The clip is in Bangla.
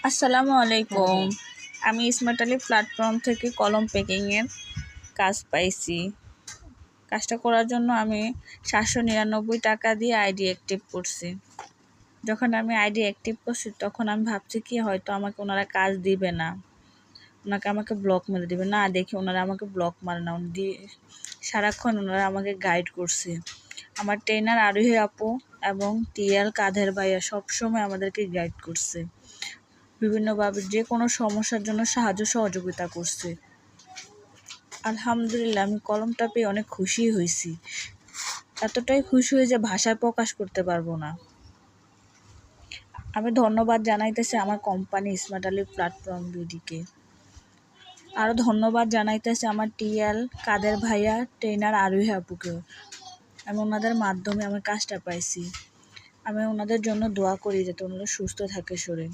আসসালামু আলাইকুম। আমি স্মার্ট আলী প্ল্যাটফর্ম থেকে কলম প্যাকিংয়ের কাজ পাইছি। কাজটা করার জন্য আমি 799 টাকা দিয়ে আইডি অ্যাক্টিভ করছি। যখন আমি আইডি অ্যাক্টিভ করছি তখন আমি ভাবছি কি হয়তো আমাকে ওনারা কাজ দিবে না, আমাকে ব্লক মেরে দিবে না। দেখি ওনারা আমাকে ব্লক মারে না, সারাক্ষণ ওনারা আমাকে গাইড করছে। আমার ট্রেনার আরোহী আপু এবং টিএল কাদের ভাইয়া সবসময় আমাদেরকে গাইড করছে, বিভিন্নভাবে যে কোনো সমস্যার জন্য সাহায্য সহযোগিতা করছে। আলহামদুলিল্লাহ, আমি কলমটা পেয়ে অনেক খুশি হয়েছি। এতটাই খুশি হয়ে যে ভাষায় প্রকাশ করতে পারবো না। আমি ধন্যবাদ জানাইতেছি আমার কোম্পানি স্মার্ট আলী প্ল্যাটফর্ম বিডিকে। আরও ধন্যবাদ জানাইতেছি আমার টিএল কাদের ভাইয়া, ট্রেনার আরোহী আপুকে। আমি ওনাদের মাধ্যমে আমার কাজটা পাইছি। আমি ওনাদের জন্য দোয়া করি যাতে ওনারা সুস্থ থাকে শরীর।